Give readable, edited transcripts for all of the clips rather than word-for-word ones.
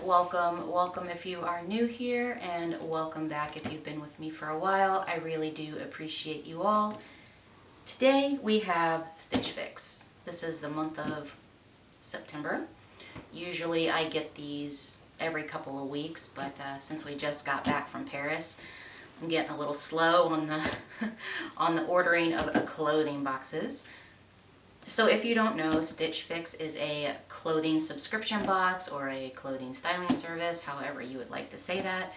welcome if you are new here, and welcome back if you've been with me for a while. I really do appreciate you all. Today we have Stitch Fix. This is the month of September. Usually I get these every couple of weeks, but since we just got back from Paris, I'm getting a little slow on the on the ordering of clothing boxes. So if you don't know, Stitch Fix is a clothing subscription box or a clothing styling service, however you would like to say that.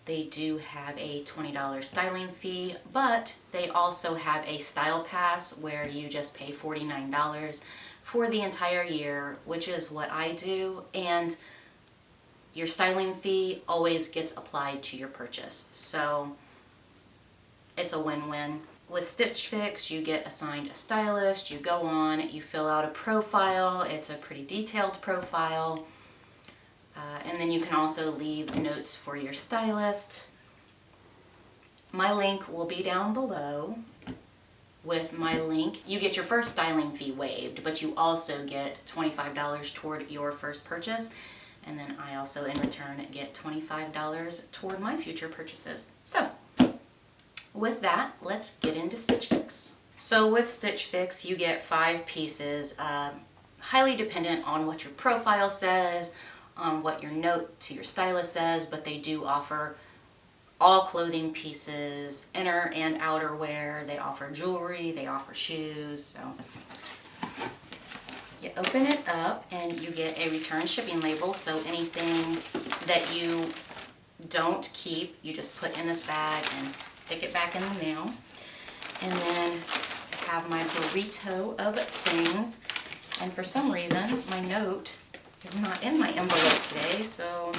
They do have a $20 styling fee, but they also have a style pass where you just pay $49 for the entire year, which is what I do, and your styling fee always gets applied to your purchase. So it's a win-win. With Stitch Fix, you get assigned a stylist, you go on, you fill out a profile. It's a pretty detailed profile. And then you can also leave notes for your stylist. My link will be down below. With my link, you get your first styling fee waived, but you also get $25 toward your first purchase. And then I also, in return, get $25 toward my future purchases. So, with that, let's get into Stitch Fix. So with Stitch Fix, you get 5 pieces, highly dependent on what your profile says, on what your note to your stylist says, but they do offer all clothing pieces, inner and outer wear. They offer jewelry, they offer shoes. So you open it up and you get a return shipping label. So anything that you don't keep, you just put in this bag and stick it back in the mail. And then I have my burrito of things, and for some reason my note is not in my envelope today, so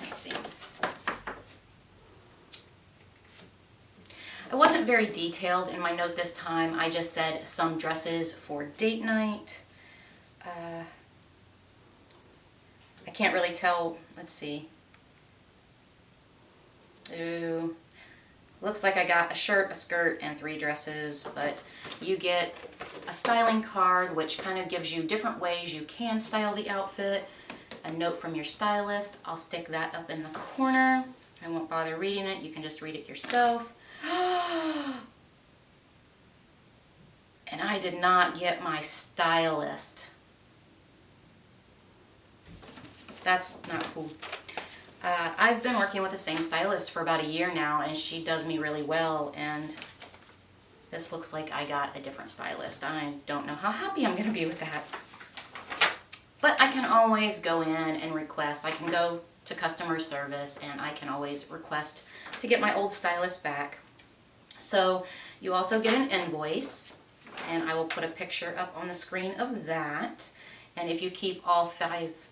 let's see. I wasn't very detailed in my note this time. I just said some dresses for date night. I can't really tell. Let's see. Ooh, looks like I got a shirt, a skirt, and 3 dresses, but you get a styling card which kind of gives you different ways you can style the outfit, a note from your stylist. I'll stick that up in the corner. I won't bother reading it. You can just read it yourself. And I did not get my stylist. That's not cool. I've been working with the same stylist for about a year now, and she does me really well, and this looks like I got a different stylist. I don't know how happy I'm going to be with that. But I can always go in and request. I can go to customer service, and I can always request to get my old stylist back. So you also get an invoice, and I will put a picture up on the screen of that. And if you keep all 5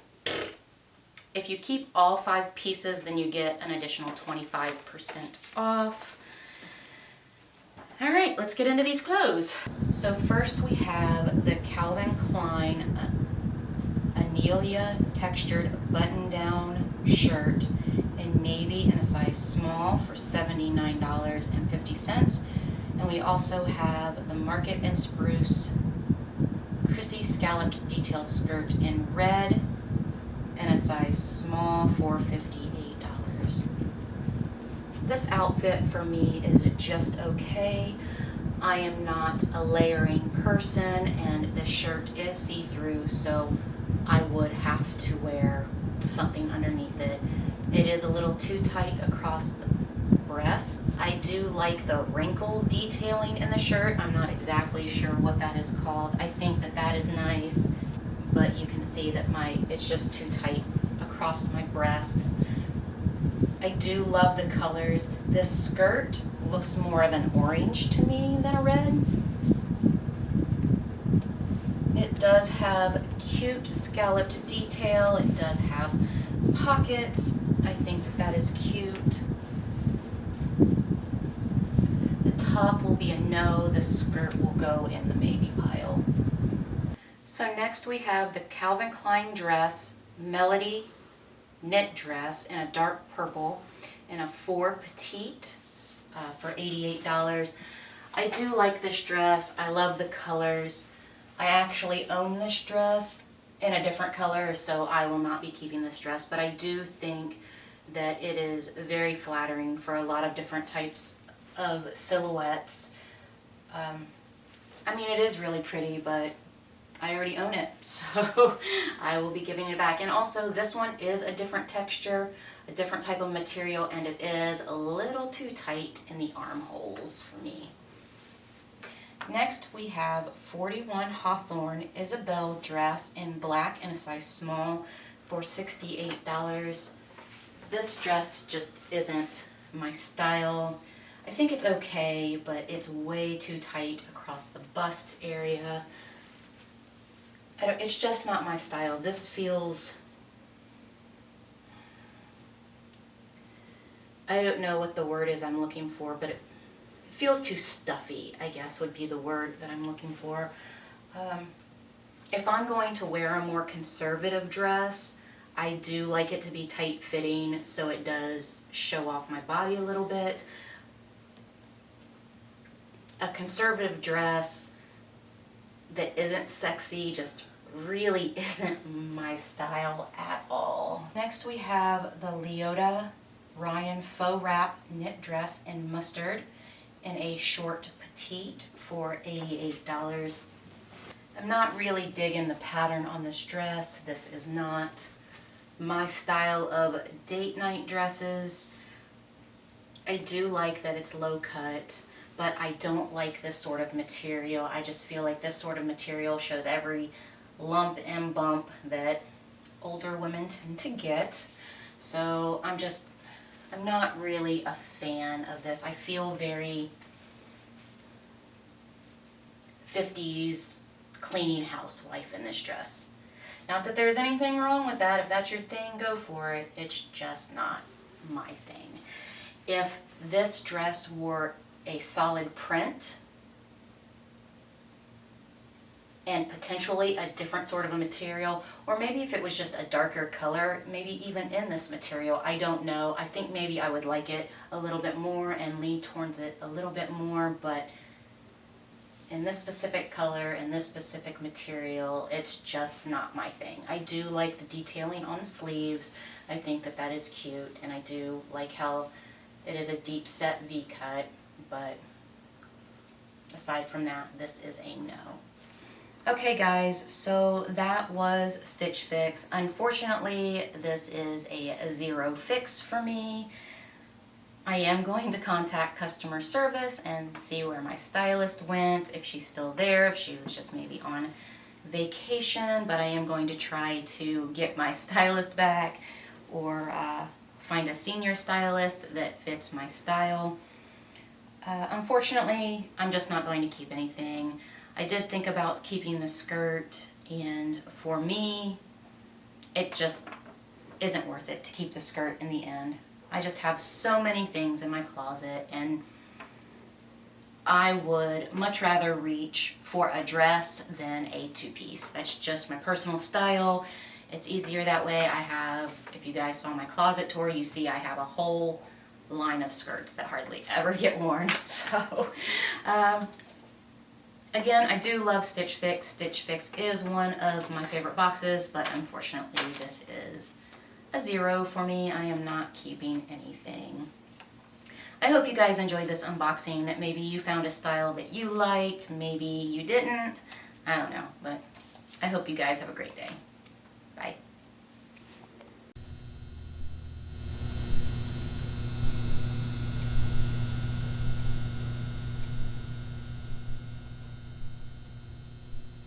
pieces, then you get an additional 25% off. All right, let's get into these clothes. So first we have the Calvin Klein Anelia textured button-down shirt in navy in a size small for $79.50. And we also have the Market and Spruce Chrissy scalloped detail skirt in red in a size small for $58. This outfit for me is just okay. I am not a layering person, and the shirt is see-through, so I would have to wear something underneath it. It is a little too tight across the breasts. I do like the wrinkle detailing in the shirt. I'm not exactly sure what that is called. I think that is nice, but you can see that it's just too tight across my breasts. I do love the colors. This skirt looks more of an orange to me than a red. It does have cute scalloped detail. It does have pockets. I think that is cute. The top will be a no. The skirt will go in the maybe pile. So next we have the Calvin Klein dress, Melody knit dress in a dark purple in a 4 petite for $88. I do like this dress. I love the colors. I actually own this dress, in a different color, so I will not be keeping this dress, but I do think that it is very flattering for a lot of different types of silhouettes. I mean, it is really pretty, but I already own it, so I will be giving it back. And also, this one is a different texture, a different type of material, and it is a little too tight in the armholes for me. Next, we have 41 Hawthorne Isabel dress in black in a size small for $68. This dress just isn't my style. I think it's okay, but it's way too tight across the bust area. It's just not my style. This feels... I don't know what the word is I'm looking for, but it feels too stuffy, I guess would be the word that I'm looking for. If I'm going to wear a more conservative dress, I do like it to be tight fitting so it does show off my body a little bit. A conservative dress that isn't sexy just really isn't my style at all. Next we have the Leota Ryan Faux Wrap knit dress in mustard in a short petite for $88. I'm not really digging the pattern on this dress. This is not my style of date night dresses. I do like that it's low cut, but I don't like this sort of material. I just feel like this sort of material shows every lump and bump that older women tend to get. So I'm not really a fan of this. I feel very 50s cleaning housewife in this dress. Not that there's anything wrong with that. If that's your thing, go for it. It's just not my thing. If this dress were a solid print and potentially a different sort of a material, or maybe if it was just a darker color, maybe even in this material, I don't know. I think maybe I would like it a little bit more and lean towards it a little bit more, but in this specific color and this specific material, it's just not my thing. I do like the detailing on the sleeves. I think that that is cute, and I do like how it is a deep set V-cut, but aside from that, this is a no. Okay guys, so that was Stitch Fix. Unfortunately, this is a zero fix for me. I am going to contact customer service and see where my stylist went, if she's still there, if she was just maybe on vacation, but I am going to try to get my stylist back or find a senior stylist that fits my style. Unfortunately, I'm just not going to keep anything. I did think about keeping the skirt, and for me, it just isn't worth it to keep the skirt in the end. I just have so many things in my closet, and I would much rather reach for a dress than a two-piece. That's just my personal style. It's easier that way. I have, if you guys saw my closet tour, you see I have a whole line of skirts that hardly ever get worn. So, again, I do love Stitch Fix. Stitch Fix is one of my favorite boxes, but unfortunately this is a zero for me. I am not keeping anything. I hope you guys enjoyed this unboxing. Maybe you found a style that you liked, maybe you didn't. I don't know, but I hope you guys have a great day.